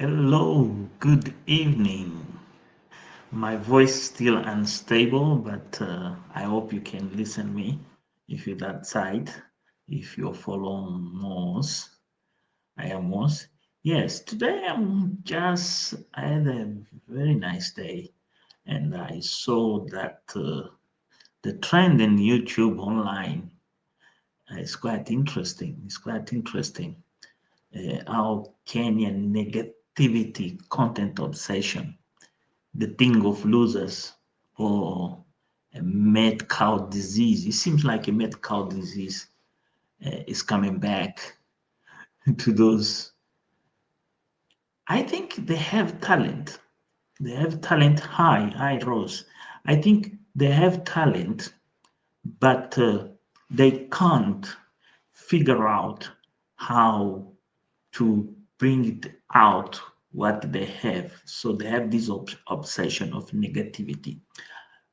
Hello, good evening. My voice still unstable, but I hope you can listen me if you're that side. If you're following Moss, I am Moss. Yes, today I had a very nice day, and I saw that the trend in YouTube online is quite interesting. It's quite interesting how Kenyan negativity, content obsession, the thing of losers or a mad cow disease. It seems like a mad cow disease is coming back to those. I think they have talent. They have talent. Hi, Rose. I think they have talent, but they can't figure out how to bring it out what they have. So they have this obsession of negativity.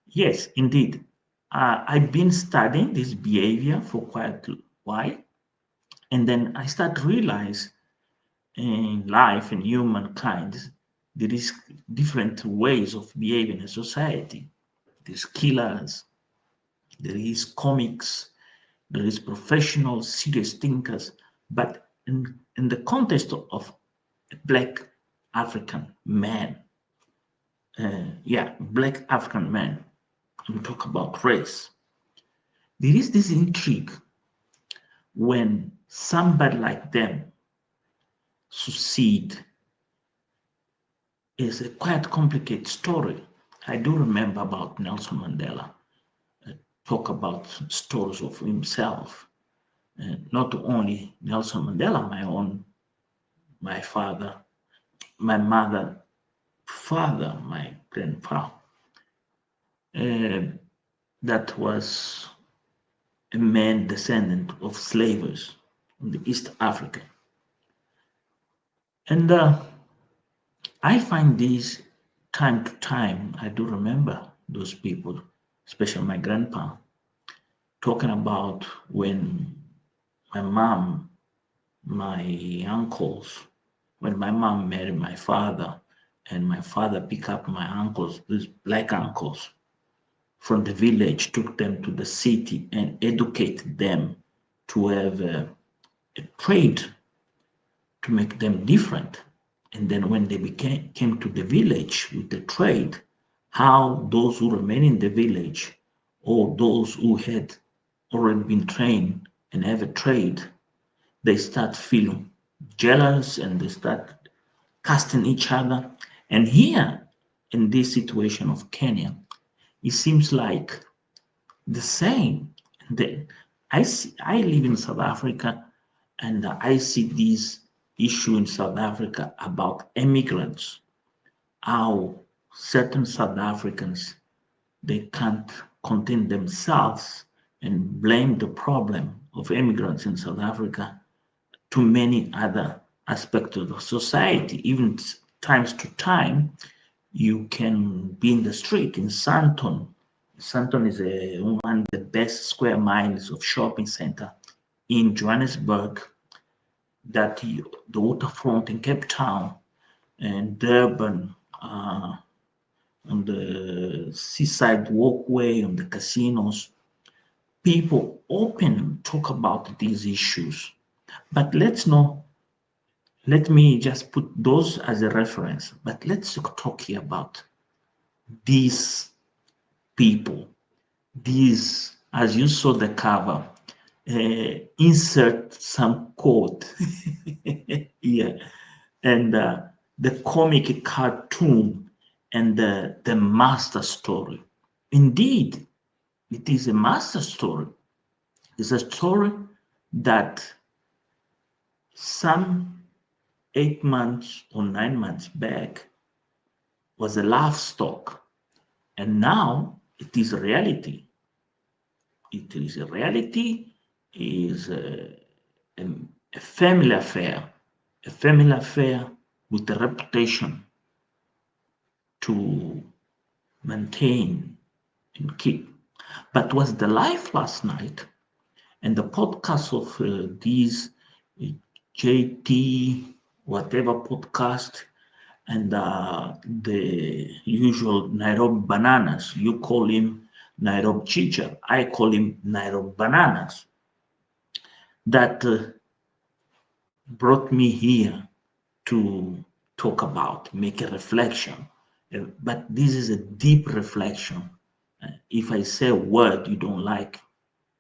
Yes, indeed. I've been studying this behavior for quite a while, and then I start to realize in life and humankind there is different ways of behaving in society. There's killers, there is comics, there is professional, serious thinkers, but in the context of a black African man, black African man, we talk about race. There is this intrigue when somebody like them succeed is a quite complicated story. I do remember about Nelson Mandela talk about stories of himself. Not only Nelson Mandela, my father, my mother, father, my grandfather, that was a man descendant of slavers in the East Africa. And I find these time to time, I do remember those people, especially my grandpa, talking about when my mom, my uncles, when my mom married my father, and my father picked up my uncles, these black uncles, from the village, took them to the city and educated them to have a trade to make them different. And then when they came to the village with the trade, how those who remain in the village or those who had already been trained and have a trade, they start feeling jealous and they start casting each other. And here in this situation of Kenya, it seems like the same. I live in South Africa and I see this issue in South Africa about immigrants, how certain South Africans they can't contain themselves and blame the problem of immigrants in South Africa to many other aspects of the society. Even times to time, you can be in the street in Sandton. Sandton is one of the best square miles of shopping center in Johannesburg, that the waterfront in Cape Town and Durban, on the seaside walkway, on the casinos, people open talk about these issues. But let me just put those as a reference. But let's talk here about these people. These, as you saw the cover, insert some quote here, and the comic cartoon and the master story. Indeed, it is a master story. It's a story that some 8 months or 9 months back was a laugh stock, and now it is a reality. It is a reality, is a family affair with a reputation to maintain and keep. But was the life last night and the podcast of these JT, whatever podcast, and the usual Nairobi bananas. You call him Nairobi chicha. I call him Nairobi bananas. That brought me here to talk about, make a reflection. But this is a deep reflection. If I say a word you don't like,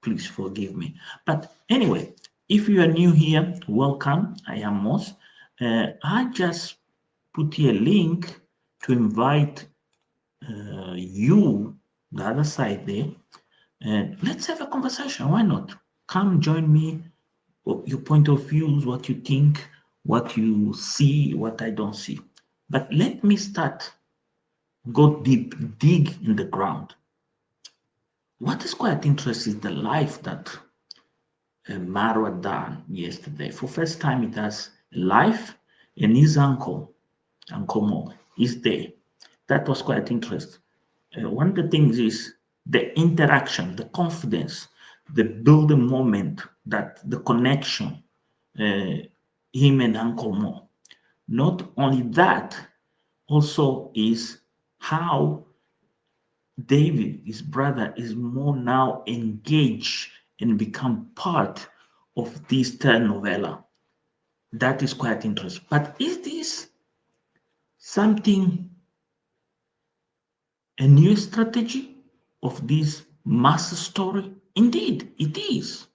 please forgive me. But anyway, if you are new here, welcome. I am Moss. I just put here a link to invite you, the other side there, and let's have a conversation. Why not? Come join me. Your point of views, what you think, what you see, what I don't see. But let me start, go deep, dig in the ground. What is quite interesting is the life that Marwa done yesterday. For first time, it has life, and his Uncle Mo, is there. That was quite interesting. One of the things is the interaction, the confidence, the building moment, that the connection, him and Uncle Mo. Not only that, also is how David, his brother, is more now engaged and become part of this telenovela. That is quite interesting. But is this something, a new strategy of this master story? Indeed, it is.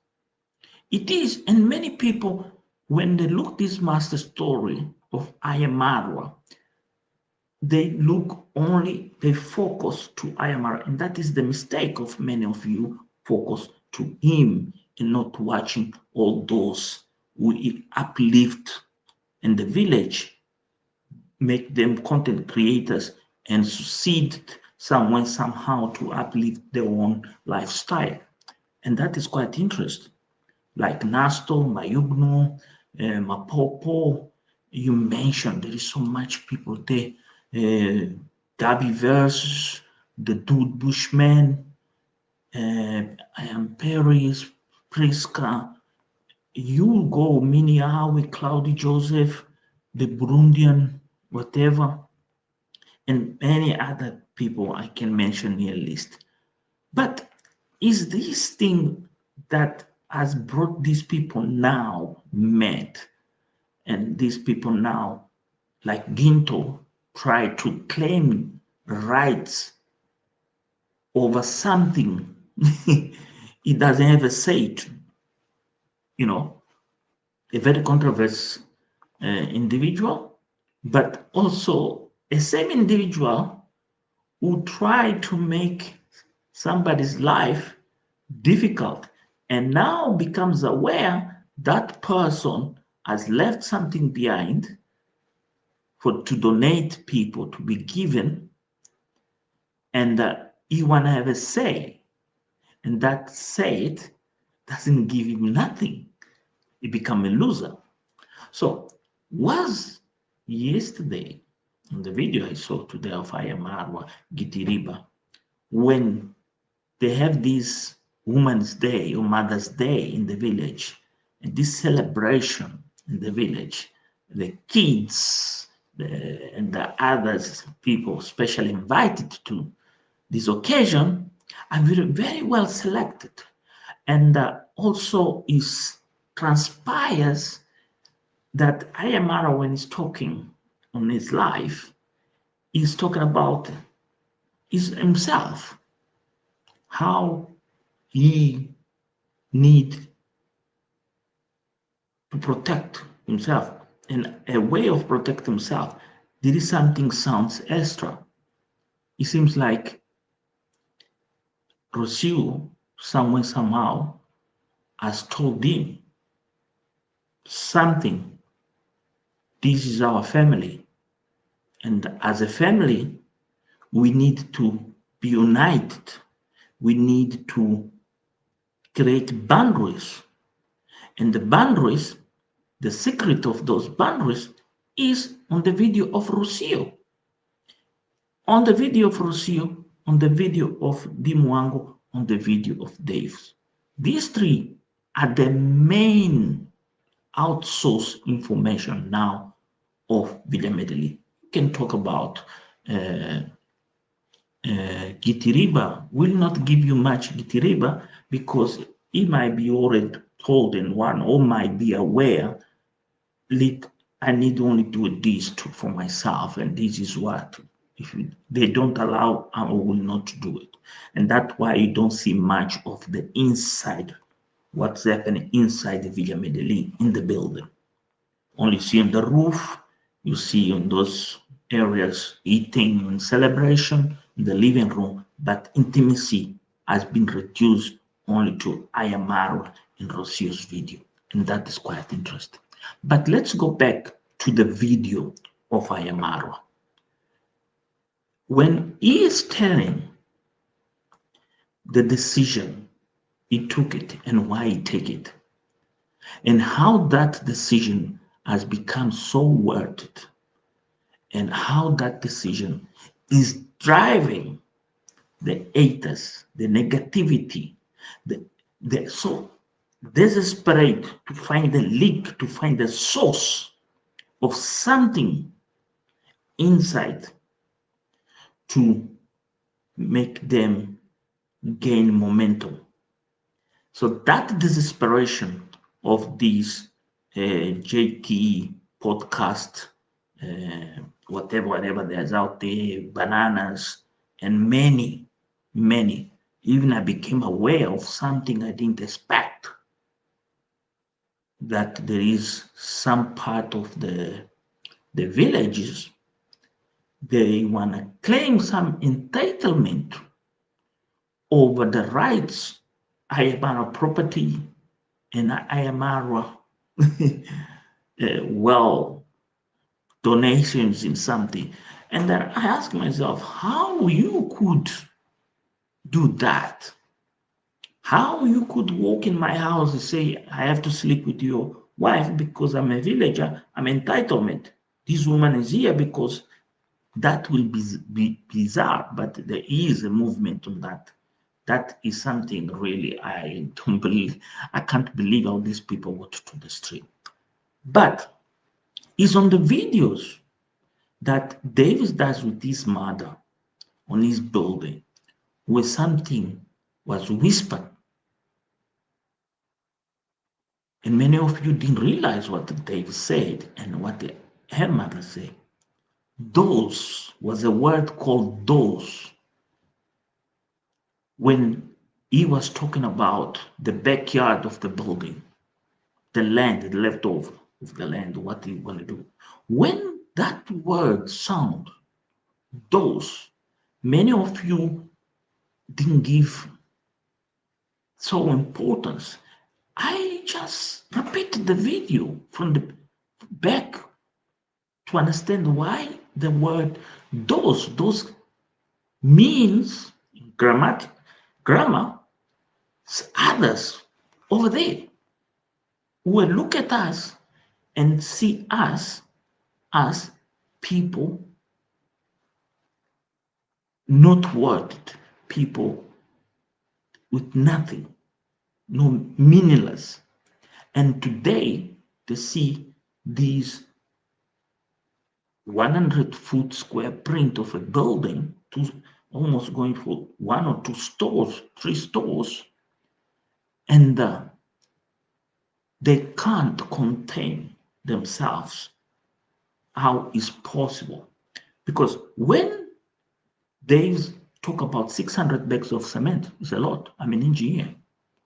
It is, and many people, when they look this master story of Ayamarwa, they look only, they focus to Ayamarwa, and that is the mistake of many of you, focus to him and not watching all those who uplift in the village, make them content creators and succeed somewhere, somehow to uplift their own lifestyle. And that is quite interesting. Like Nasto, Mayugno, Mapopo, you mentioned there is so much people there. Gabi Verse, the Dude Bushman, I am Paris, Priska, you go, Miniawi, Claudia Joseph, the Burundian, whatever, and many other people I can mention here list. But is this thing that has brought these people now met, and these people now, like Ginto, try to claim rights over something he doesn't have a say to, a very controversial individual, but also a same individual who tried to make somebody's life difficult and now becomes aware that person has left something behind to donate people to be given, and he want to have a say, and that say doesn't give him nothing. He become a loser. So was yesterday in the video I saw today of Ayamarwa Gitiriba, when they have this Women's Day or Mother's Day in the village, and this celebration in the village, the kids and the others people specially invited to this occasion are very, very well selected, and also is transpires that Ayamara, when he's talking on his life, is talking about is himself, how he need to protect himself, and a way of protect himself. There is something sounds extra. It seems like Rocio, somewhere, somehow, has told him something. This is our family. And as a family, we need to be united. We need to create boundaries. And the boundaries, the secret of those boundaries is on the video of Rocio. On the video of Rocio, on the video of Dimwango, on the video of Dave's. These three are the main outsource information now of Villa Medellin. can talk about Gitiriba will not give you much Gitiriba because he might be already told in one or might be aware, I need only do this for myself, and this is what. If they don't allow, I will not do it. And that's why you don't see much of the inside, what's happening inside the Villa Medellin, in the building. Only see on the roof, you see on those areas eating and celebration in the living room, but intimacy has been reduced only to Ayamaro in Rocio's video, and that is quite interesting. But let's go back to the video of Ayamaro. When he is telling the decision, he took it and why he took it, and how that decision has become so worth it, and how that decision is driving the haters, the negativity, so desperate to find the leak, to find the source of something inside to make them gain momentum. So that desperation of these JT podcast, whatever there's out there, bananas, and many, even I became aware of something I didn't expect, that there is some part of the villages, they want to claim some entitlement over the rights, Ayamara property, and Ayamara donations in something. And then I ask myself, how you could do that? How you could walk in my house and say, I have to sleep with your wife because I'm a villager, I'm entitlement. This woman is here because that will be bizarre, but there is a movement on that. That is something really I can't believe how these people went to the street. But it's on the videos that Davis does with his mother on his building, where something was whispered. And many of you didn't realize what Davis said and what her mother said. Those was a word called those. When he was talking about the backyard of the building, the land, the leftover of the land, what he want to do. When that word sound, those, many of you didn't give so importance. I just repeated the video from the back to understand why the word those means grammar, others over there who will look at us and see us as people not worth it, people with nothing, no meaningless. And today to see these 100-foot square print of a building, almost going for 1 or 2 stores, 3 stores, and they can't contain themselves. How is possible? Because when they talk about 600 bags of cement, it's a lot. I'm an engineer.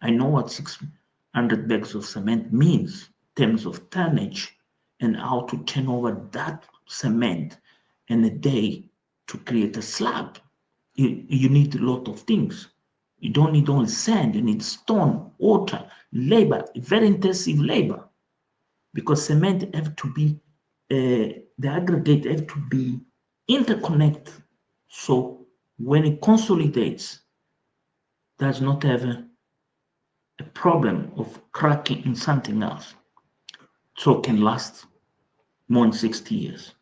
I know what 600 bags of cement means in terms of tonnage and how to turn over that cement in a day to create a slab. You need a lot of things. You don't need only sand, you need stone, water, labor, very intensive labor, because cement have to be, the aggregate have to be interconnected. So when it consolidates, does not have a problem of cracking in something else. So it can last more than 60 years.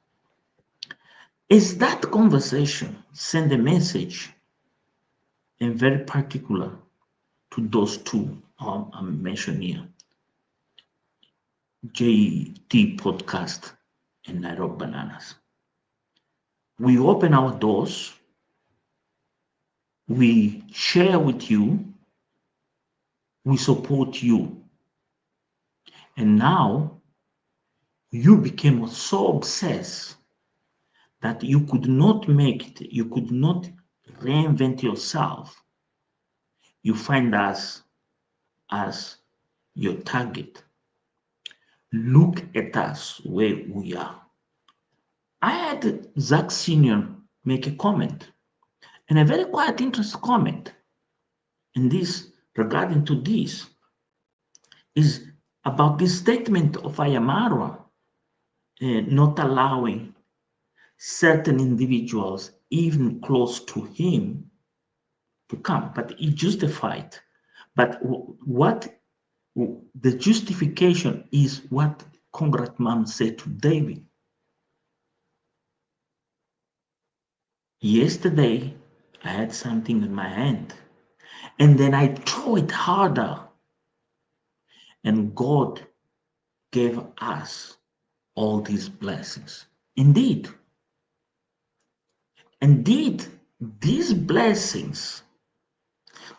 Is that conversation send a message, and very particular to those two I'm mentioning here, JT podcast and Nairobi Bananas? We open our doors, we share with you, we support you. And now you became so obsessed that you could not make it, you could not reinvent yourself. You find us as your target. Look at us where we are. I had Zach Sr. make a comment, and a very quite interesting comment. And this, regarding to this, is about this statement of Ayamara not allowing certain individuals, even close to him, to come, but he justified. But what the justification is what Congressman said to David. Yesterday, I had something in my hand, and then I threw it harder, and God gave us all these blessings. Indeed, these blessings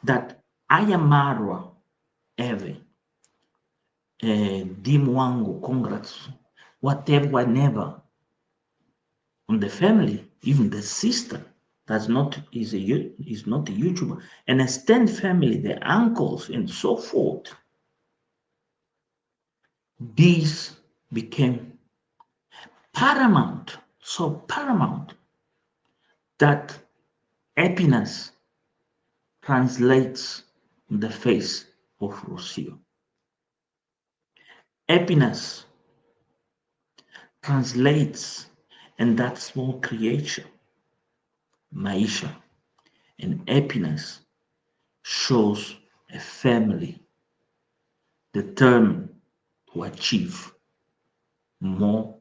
that Ayamara Eve, Dimwango, congrats, whatever, on the family, even the sister is not a YouTuber, an extended family, the uncles and so forth. These became paramount, so paramount that happiness translates on the face of Rocio. Happiness translates in that small creation, Maisha, and happiness shows a family determined to achieve more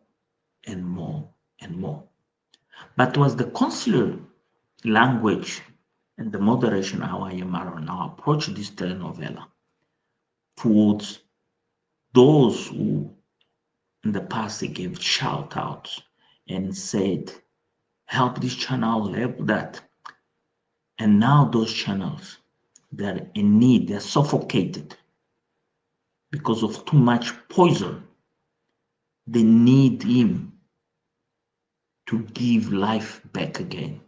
and more and more. But was the consular language and the moderation how Ayamara now approach this telenovela towards those who in the past they gave shout outs and said, help this channel, help that. And now those channels, they're in need, they're suffocated because of too much poison. They need him to give life back again.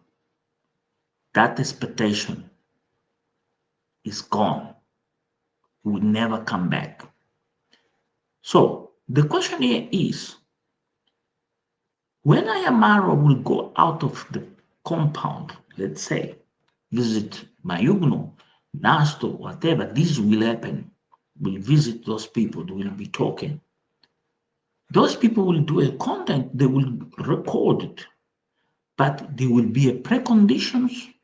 That expectation is gone. It will never come back. So the question here is, when Ayamara will go out of the compound, let's say, visit Mayugno, Nasto, whatever, this will happen. We'll visit those people, they will be talking. Those people will do a content, they will record it, but there will be a preconditions.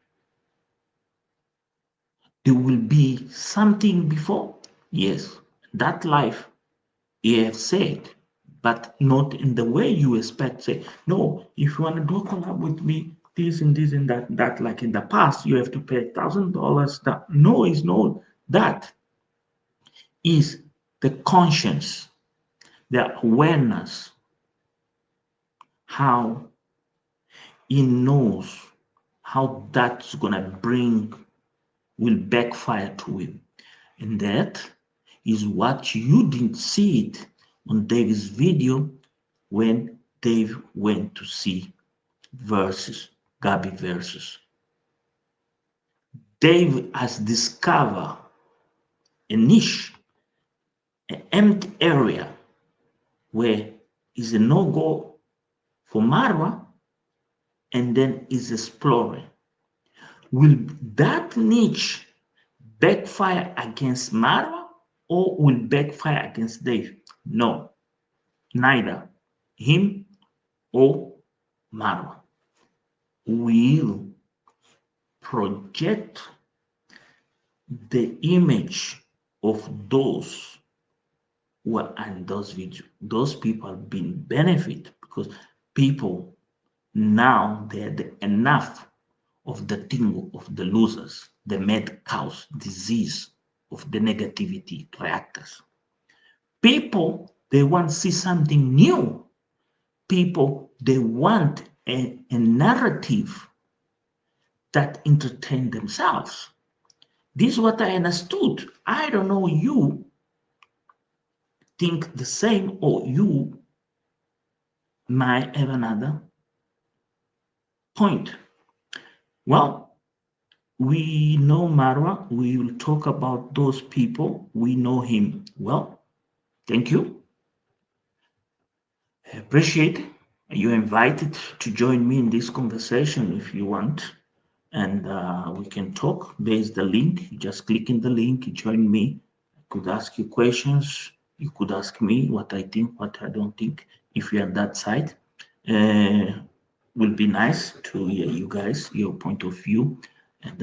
There will be something before. Yes, that life, he have said, but not in the way you expect. Say, no, if you want to do a collab with me, this and this and that, like in the past, you have to pay $1,000. No, it's not that. Is the conscience, the awareness, how he knows how that's gonna will backfire to him. And that is what you didn't see it on Dave's video when Dave went to see Gabby versus. Dave has discovered a niche, an empty area where is a no-go for Marwa, and then is exploring. Will that niche backfire against Marwa or will backfire against Dave? No, neither him or Marwa will project the image of those who are in those videos. Those people have been benefit because people now they're enough of the thing of the losers, the mad cows disease of the negativity reactors. People, they want to see something new. People, they want a narrative that entertain themselves. This is what I understood. I don't know you think the same, or you might have another point. Well, we know Marwa. We will talk about those people. We know him well. Thank you. I appreciate it. You're invited to join me in this conversation if you want, and we can talk. There's the link. You just click in the link, you join me. I could ask you questions. You could ask me what I think, what I don't think, if you're on that side. Will be nice to hear you guys, your point of view, and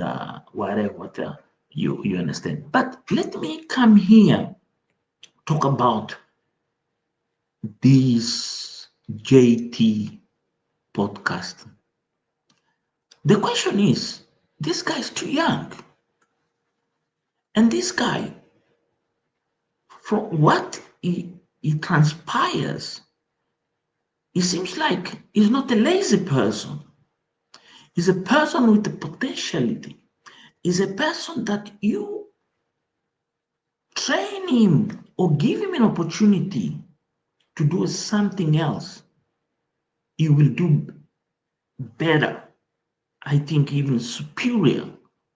whatever you understand. But let me come here, talk about this JT podcast. The question is, this guy is too young. And this guy, from what he transpires, it seems like he's not a lazy person. He's a person with a potentiality. He's a person that you train him or give him an opportunity to do something else. He will do better, I think even superior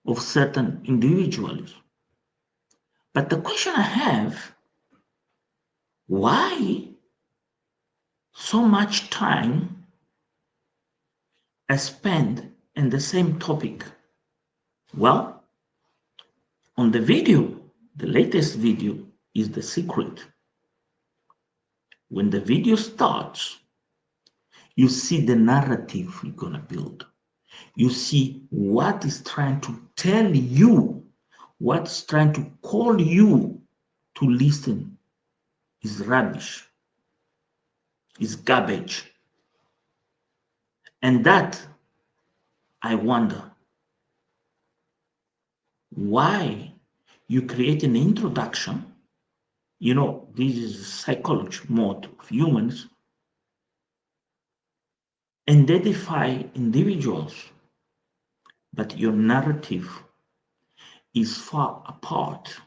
of certain individuals. But the question I have, why so much time I spend in the same topic? Well, on the video, the latest video is the secret. When the video starts, you see the narrative we're gonna build. You see what is trying to tell you, what's trying to call you to listen is rubbish, is garbage. And that, I wonder, why you create an introduction. You know, this is psychology mode of humans, identify individuals, but your narrative is far apart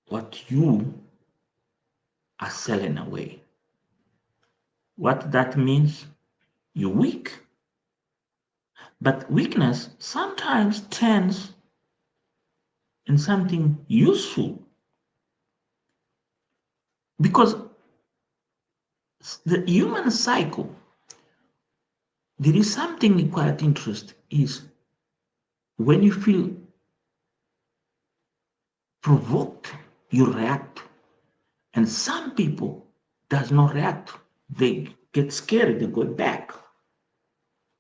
what you are selling away. What that means, you're weak. But weakness sometimes turns in something useful, because the human cycle, there is something quite interesting, is when you feel provoked, you react. And some people does not react. They get scared, they go back.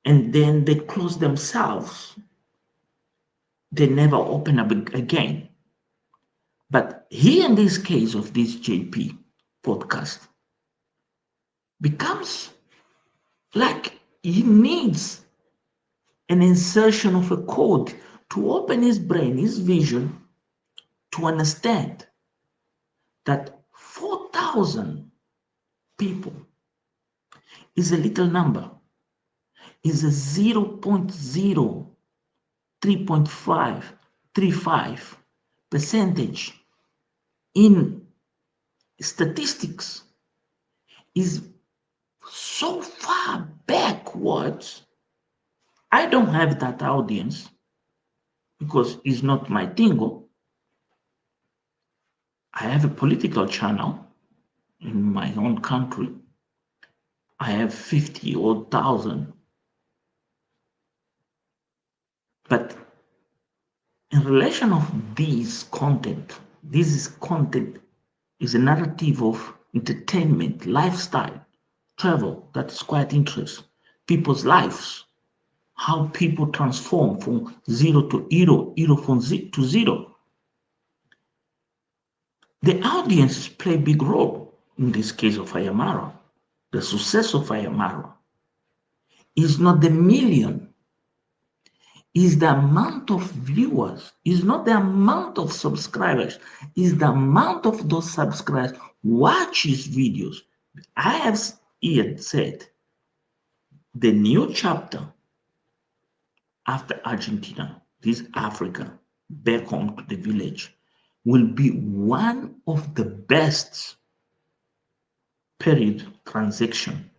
And then they close themselves. They never open up again. But here in this case of this JP podcast, becomes like he needs an insertion of a code to open his brain, his vision, to understand that 4,000 people is a little number, is a 0.03.535% in statistics, is so far backwards. I don't have that audience because it's not my Twingo. I have a political channel in my own country. I have 50 or 1,000. But in relation of this content is a narrative of entertainment, lifestyle, travel that is quite interesting. People's lives, how people transform from zero to hero, hero from to zero. The audience play a big role in this case of Ayamara. The success of Ayamara is not the million, is the amount of viewers, is not the amount of subscribers, is the amount of those subscribers watch his videos. I have here said the new chapter after Argentina, this Africa, back home to the village, will be one of the best period transaction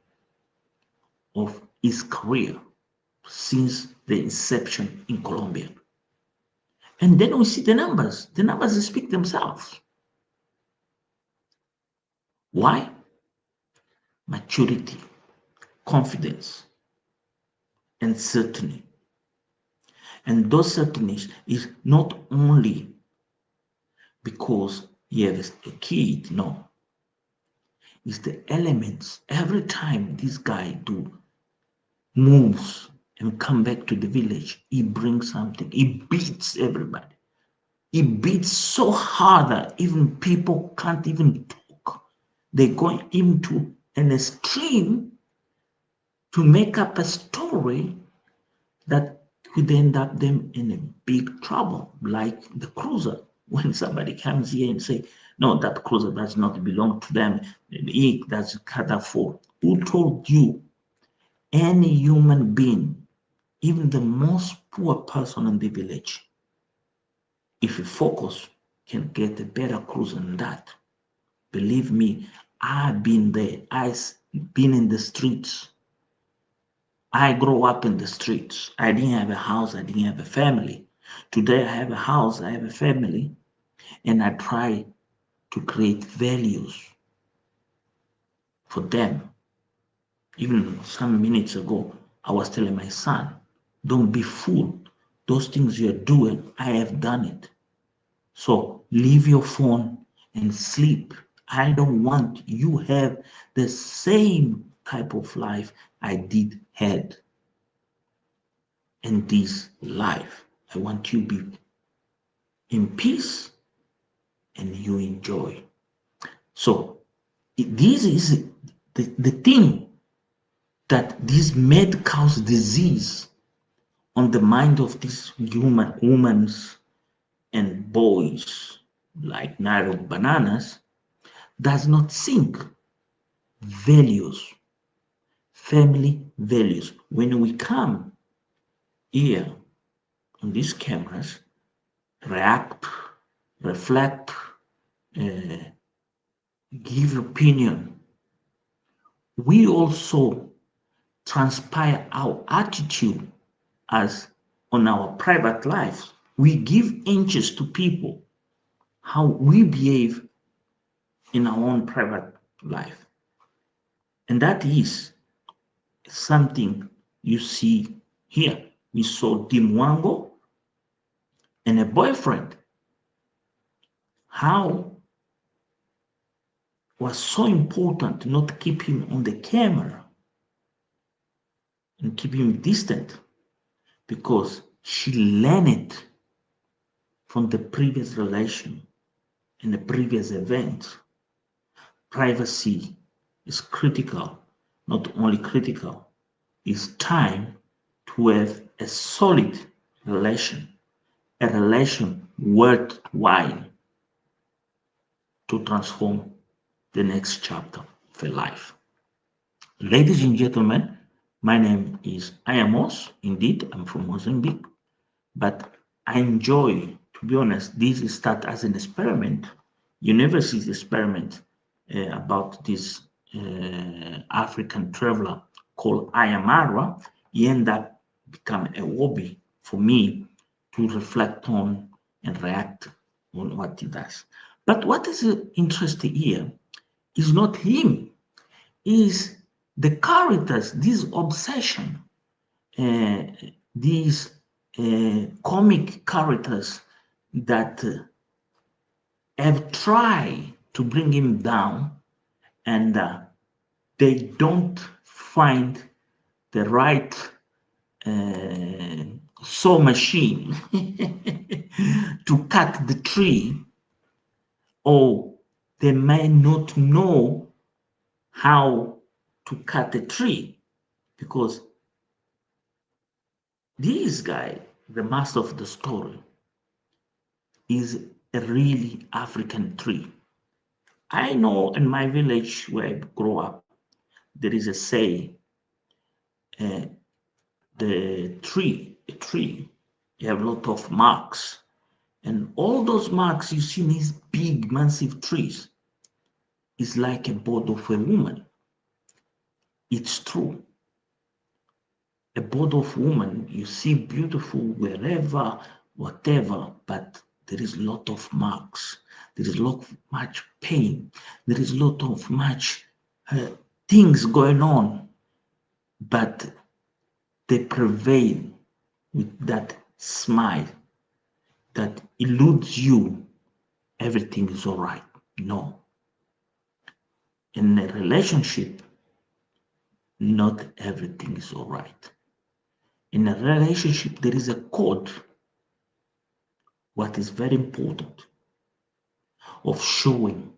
of his career since the inception in Colombia. And then we see the numbers. The numbers speak themselves. Why? Maturity, confidence, and certainty. And those certainties is not only because he has a kid, no. It's the elements. Every time this guy do moves and come back to the village, he brings something. He beats everybody. He beats so hard that even people can't even talk. They go into an extreme to make up a story that could end up them in a big trouble, like the cruiser. When somebody comes here and say, no, that cruiser does not belong to them, that's catered for. Who told you any human being, even the most poor person in the village, if you focus, can get a better cruiser than that? Believe me, I've been there. I've been in the streets. I grew up in the streets. I didn't have a house. I didn't have a family. Today I have a house. I have a family. And I try to create values for them. Even some minutes ago, I was telling my son, don't be fooled. Those things you're doing, I have done it. So leave your phone and sleep. I don't want you have the same type of life I did had in this life. I want you be in peace and you enjoy. So this is the thing that this mad cause disease on the mind of these human women's and boys like Nairo bananas does not sink values, family values. When we come here on these cameras, react, reflect, give opinion, we also transpire our attitude as on our private lives. We give inches to people how we behave in our own private life. And that is something you see here. We saw Dimwango and a boyfriend. How was so important not to keep him on the camera and keep him distant, because she learned it from the previous relation and the previous event. Privacy is critical. Not only critical, it's time to have a solid relation, a relation worthwhile to transform the next chapter of a life. Ladies and gentlemen, my name is Ayamos. Indeed, I'm from Mozambique, but I enjoy, to be honest, this start as an experiment, university experiment about this African traveler called Ayamarwa. He ended up becoming a hobby for me to reflect on and react on what he does. But what is interesting here is not him, is the characters, this obsession, these comic characters that have tried to bring him down, and they don't find the right saw machine to cut the tree, or they may not know how to cut a tree, because this guy, the master of the story, is a really African tree. I know in my village where I grew up, there is a say, a tree, you have a lot of marks. And all those marks you see in these big, massive trees is like a body of a woman. It's true. A body of woman, you see beautiful wherever, whatever, but there is a lot of marks. There is a lot of much pain. There is a lot of much things going on, but they prevail with that smile that eludes you. Everything is all right. No. In a relationship, not everything is all right. In a relationship, there is a code. What is very important of showing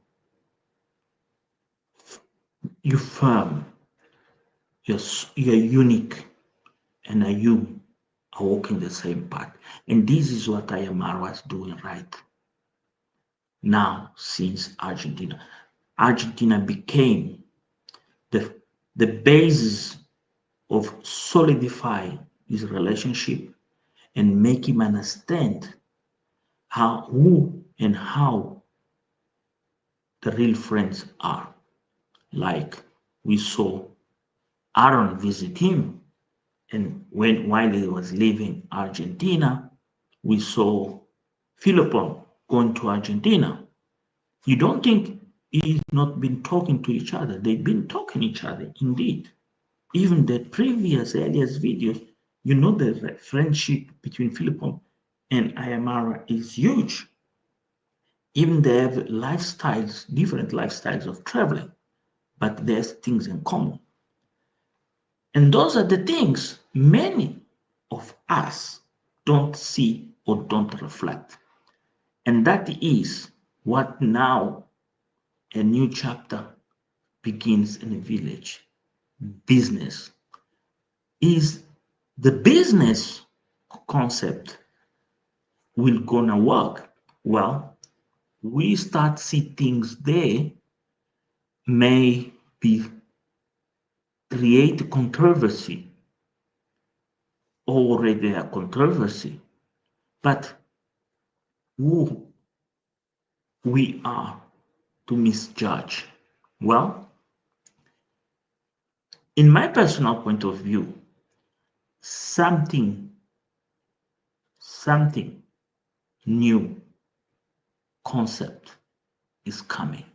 you firm, you're unique, and you are walking the same path. And this is what Ayamara is doing right now since Argentina. Argentina became the basis of solidify his relationship and make him understand who and how the real friends are. Like we saw Aaron visit him, and while he was leaving Argentina, we saw Filippo going to Argentina. You don't think he's not been talking to each other? They've been talking to each other, indeed. Even the previous earliest videos, you know the friendship between Filippo and Ayamara is huge. Even they have lifestyles, different lifestyles of traveling, but there's things in common. And those are the things many of us don't see or don't reflect. And that is what now a new chapter begins in a village. Business. Is the business concept will gonna work? Well, we start see things there may be create controversy, already a controversy, but who we are to misjudge? Well, in my personal point of view, something new concept is coming,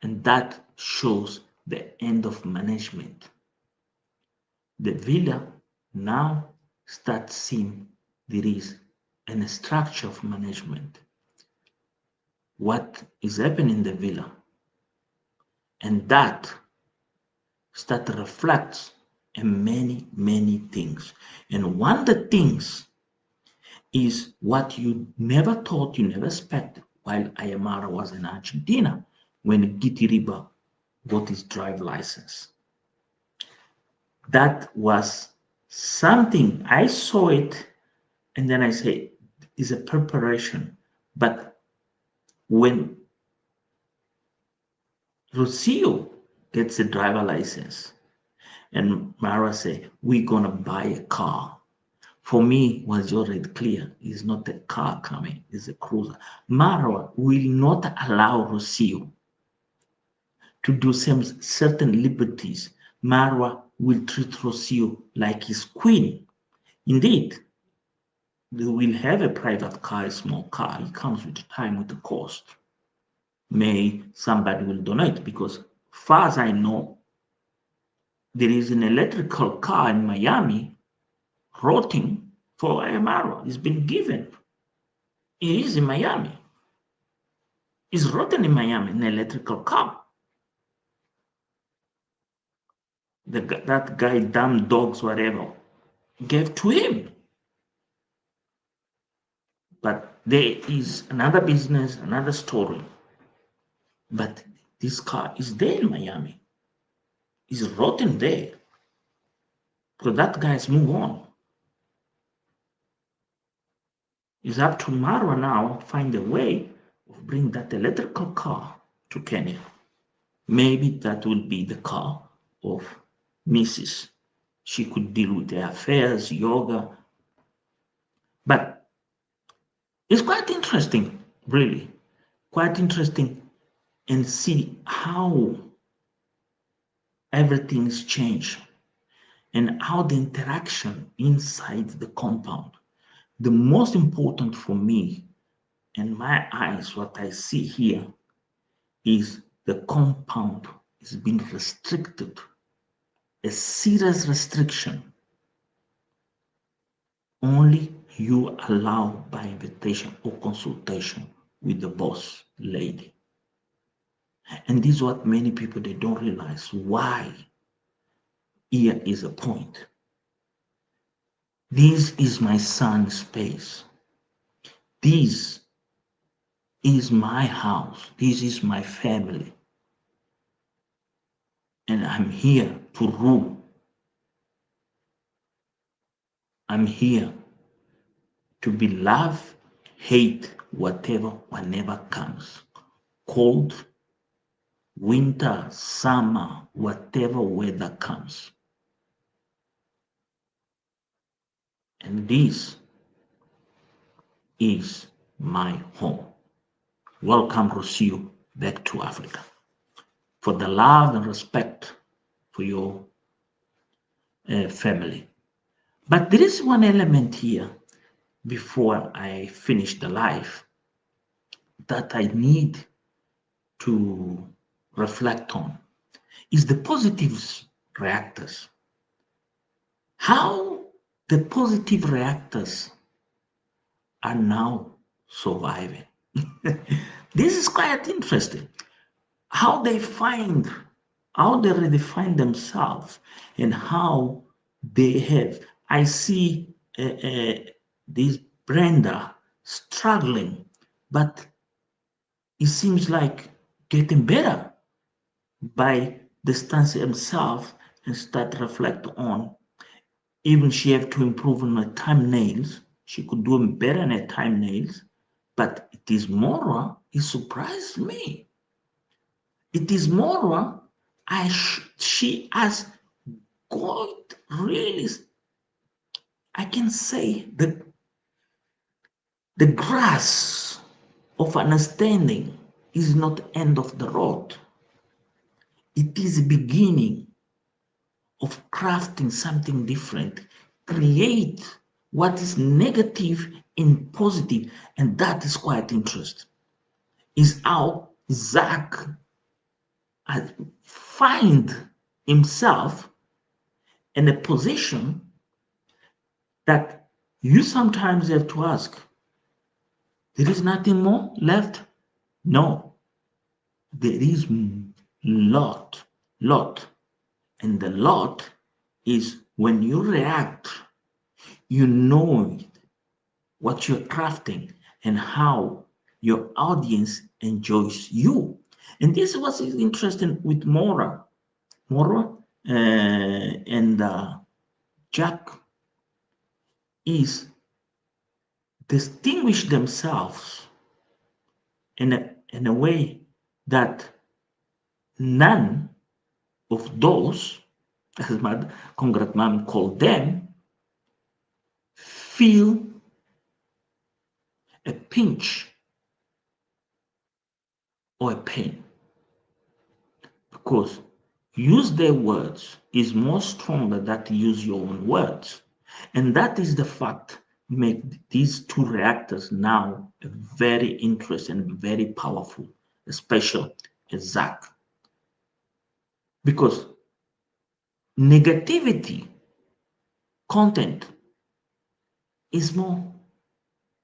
and that shows the end of management. The villa now starts seeing there is a structure of management. What is happening in the villa, and that start reflects in many things. And one of the things is what you never thought, you never expected while Ayamara was in Argentina when Gitiriba got his drive license. That was something I saw it, and then I say it's a preparation. But when Rocio gets a driver license and Mara say we're gonna buy a car, for me was already clear. It's not a car coming, it's a cruiser. Mara will not allow Rocio to do some certain liberties. Marwa will treat Rocio like his queen. Indeed, they will have a private car, a small car. It comes with time, with the cost. May somebody will donate, because far as I know, there is an electrical car in Miami rotting for Marwa. It's been given. It is in Miami. It's rotten in Miami, an electrical car. That guy, damn dogs, whatever, gave to him. But there is another business, another story. But this car is there in Miami. It's rotten there. So that guy's move on. It's up to Marwa now find a way of bring that electrical car to Kenya. Maybe that will be the car of Mrs. She could deal with their affairs, yoga. But it's quite interesting, really, quite interesting, and see how everything's changed and how the interaction inside the compound. The most important for me and my eyes, what I see here is the compound is being restricted, a serious restriction. Only you allow by invitation or consultation with the boss lady. And this is what many people, they don't realize why. Here is a point. This is my son's space. This is my house. This is my family. And I'm here to rule. I'm here to be loved, hate, whatever, whenever comes. Cold, winter, summer, whatever weather comes. And this is my home. Welcome, Rocio, back to Africa. For the love and respect for your family. But there is one element here before I finish the life that I need to reflect on is the positive reactors. How the positive reactors are now surviving. This is quite interesting. How they redefine themselves and how they have. I see this Brenda struggling, but it seems like getting better by distance himself and start reflect on. Even she have to improve on her time nails. She could do better on her time nails, but it is Mora. It surprised me. It is Mora. She has got really, I can say, the grass of understanding is not end of the road. It is the beginning of crafting something different. Create what is negative in positive, and that is quite interesting. Is how Zach has find himself in a position that you sometimes have to ask, there is nothing more left? No, there is lot. And the lot is when you react, you know what you're crafting and how your audience enjoys you. And this was interesting with Mora and Jack is distinguish themselves in a way that none of those, as my congressman called them, feel a pinch or a pain. Because use their words is more stronger than to use your own words. And that is the fact make these two reactors now very interesting and very powerful, especially Zach. Because negativity content is more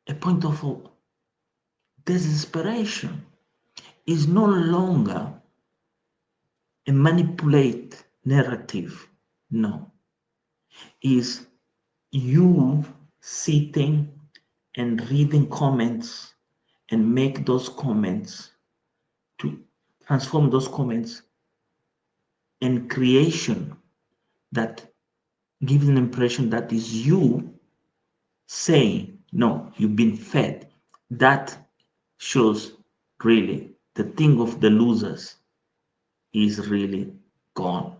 a point of desperation, is no longer a manipulate narrative. No, is you sitting and reading comments and make those comments to transform those comments in creation that gives an impression that is you saying, no, you've been fed. That shows really the thing of the losers is really gone.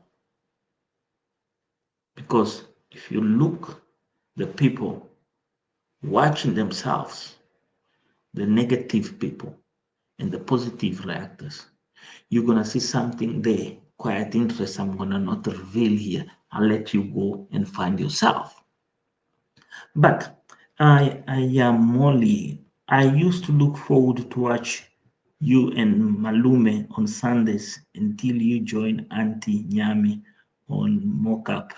Because if you look, the people watching themselves, the negative people and the positive reactors, you're going to see something there quite interesting. I'm going to not reveal here. I'll let you go and find yourself. But I am Molly. I used to look forward to watch you and Malume on Sundays until you joined Auntie Nyami on Mockup.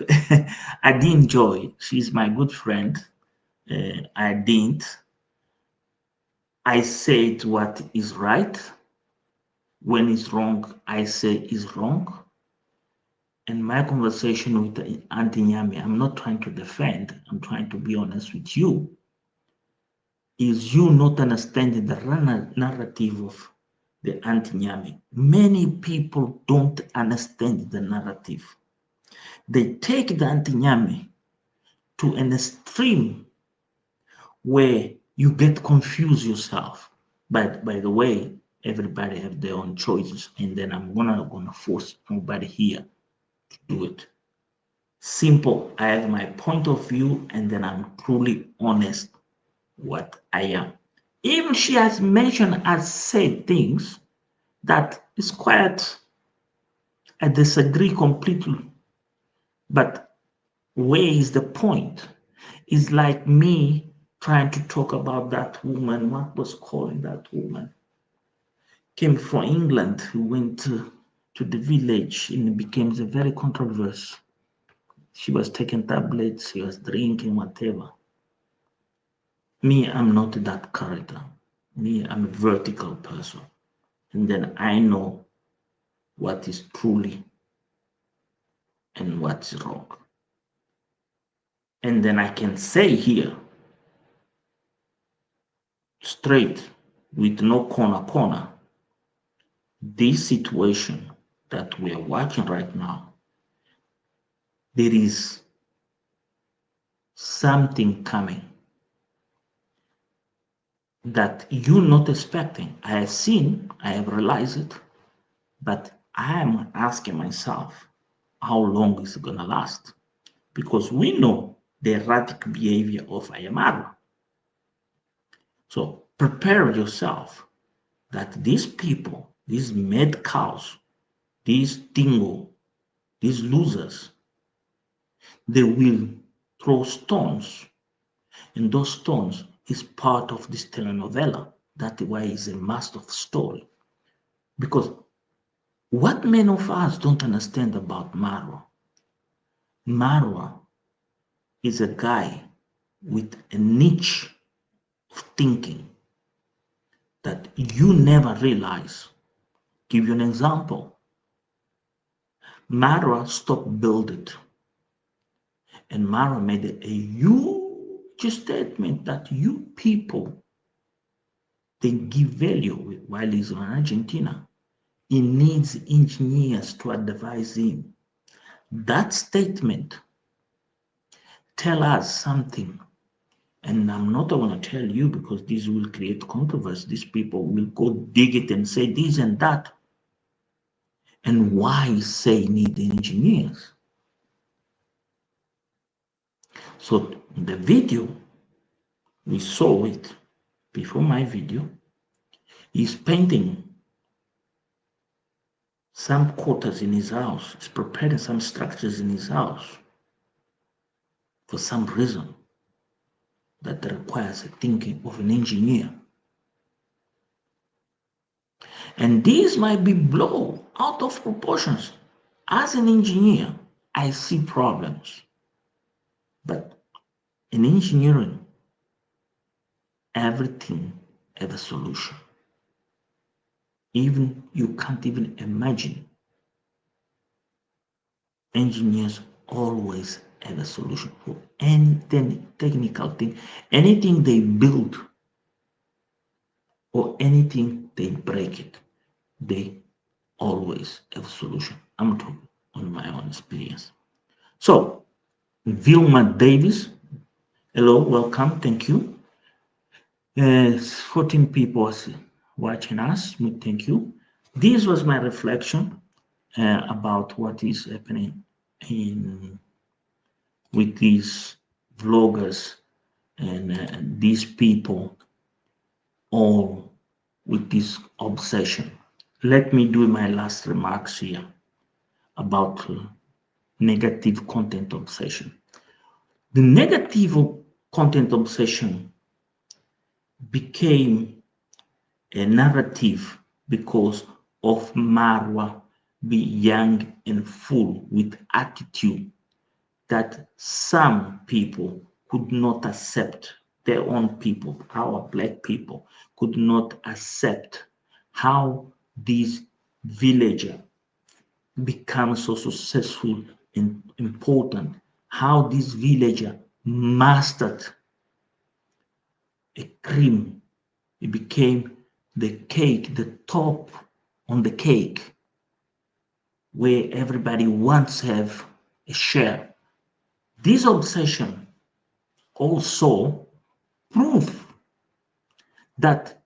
I did enjoy. She's my good friend. I didn't. I said what is right. When it's wrong, I say is wrong. And my conversation with Auntie Nyami, I'm not trying to defend, I'm trying to be honest with you, is you not understanding the narrative of the Auntie Nyami. Many people don't understand the narrative. They take the Auntie Nyami to an extreme where you get confused yourself. But by the way, everybody have their own choices, and then I'm gonna force nobody here to do it. Simple. I have my point of view, and then I'm truly honest what I am. Even she has mentioned, has said things that is quite, I disagree completely. But where is the point? It's like me trying to talk about that woman. What was calling that woman? Came from England, who went to the village and it became a very controversial. She was taking tablets, she was drinking, whatever. Me, I'm not that character. Me, I'm a vertical person. And then I know what is truly and what's wrong. And then I can say here, straight, with no corner, this situation that we are watching right now, there is something coming that you're not expecting. I have seen, I have realized it, but I am asking myself, how long is it going to last? Because we know the erratic behavior of Ayamaro. So prepare yourself that these people, these mad cows, these Twingo, these losers, they will throw stones, and those stones is part of this telenovela. That's why it's a master of story. Because what many of us don't understand about Marwa is a guy with a niche of thinking that you never realize. Give you an example. Marwa stopped building, and Marwa made a huge statement that you people, they give value while he's in Argentina. He needs engineers to advise him. That statement tell us something. And I'm not going to tell you because this will create controversy. These people will go dig it and say this and that. And why say need engineers? So the video, we saw it before my video, he's painting some quarters in his house. He's preparing some structures in his house for some reason that requires the thinking of an engineer. And this might be blown out of proportions. As an engineer, I see problems. But in engineering, everything has a solution. Even you can't even imagine. Engineers always have a solution for any technical thing, anything they build or anything they break it, they always have a solution. I'm talking on my own experience. So, Vilma Davis, hello, welcome, thank you. 14 people watching us, thank you. This was my reflection about what is happening in with these vloggers and these people, all with this obsession. Let me do my last remarks here about negative content obsession. The negative content obsession became a narrative because of Marwa being young and full with attitude that some people could not accept, their own people, our black people, could not accept how this villager become so successful and important, how this villager mastered a cream. It became the cake, the top on the cake, where everybody wants to have a share. This obsession also proof that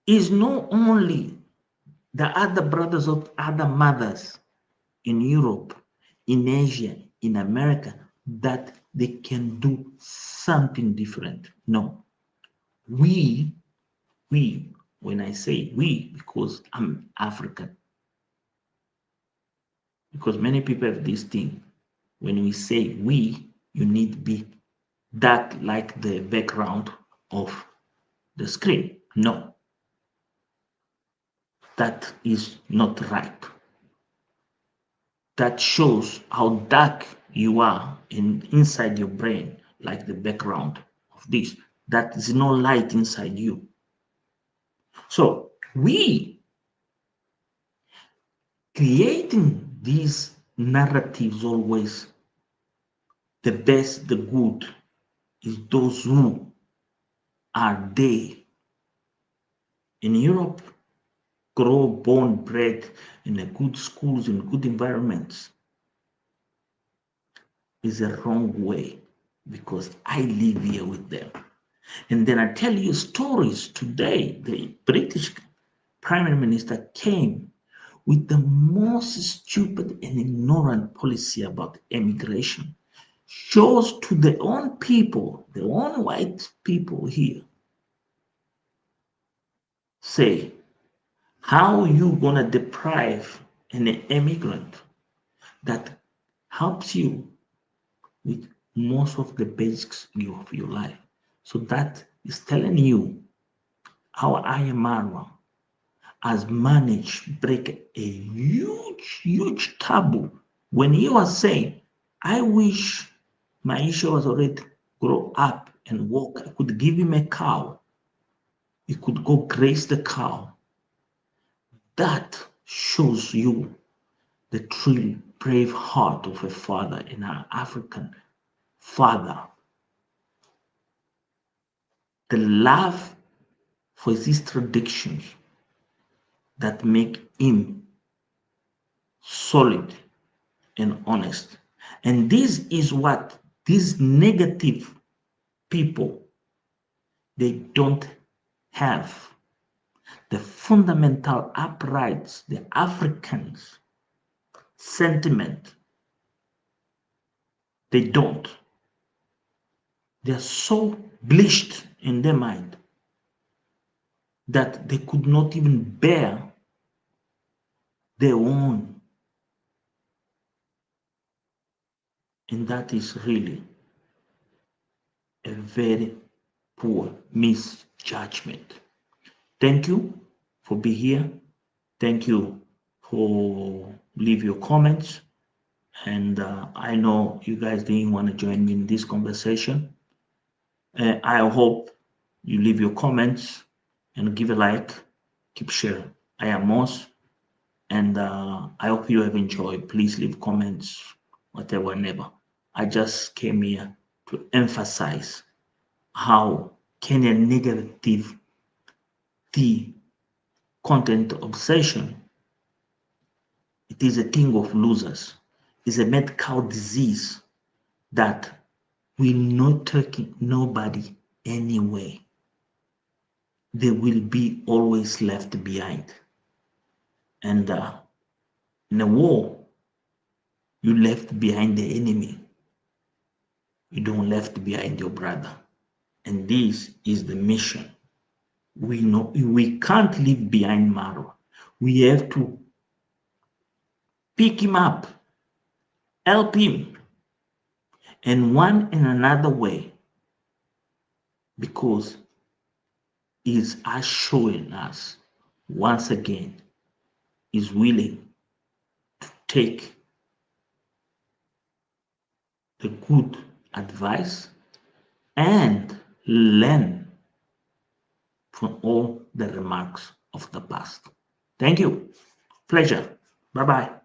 is not only the other brothers of other mothers in Europe, in Asia, in America, that they can do something different. No, we, when I say we, because I'm African, because many people have this thing. When we say we, you need to be that like the background of the screen. No, that is not right. That shows how dark you are inside your brain, like the background of this. That is no light inside you. So we creating these narratives always, the best, the good, is those who are there in Europe, grow, born, bred in a good schools, in good environments, is a wrong way because I live here with them. And then I tell you stories today. The British Prime Minister came with the most stupid and ignorant policy about immigration. Shows to their own people, their own white people here, say, how you gonna deprive an immigrant that helps you with most of the basics of your life? So that is telling you how Ayamarwa has managed break a huge taboo. When he was saying, I wish my issue was already grow up and walk, I could give him a cow. He could go graze the cow. That shows you the true brave heart of a father in our African father. The love for these traditions that make him solid and honest. And this is what these negative people, they don't have the fundamental uprights, the Africans sentiment. They don't. They're so bleached in their mind that they could not even bear their own. And that is really a very poor misjudgment. Thank you for being here. Thank you for leave your comments. And I know you guys didn't want to join me in this conversation. I hope you leave your comments and give a like, keep sharing. I am Moss, and I hope you have enjoyed. Please leave comments, whatever, whenever. I just came here to emphasize how Kenyan negative the content obsession, it is a thing of losers. It's a medical disease that will not take nobody anywhere. They will be always left behind. And in a war, you left behind the enemy. You don't left behind your brother. And this is the mission. We know we can't leave behind Marwa. We have to pick him up, help him in one and another way, because he's showing us once again is willing to take the good advice and learn from all the remarks of the past. Thank you. Pleasure. Bye bye.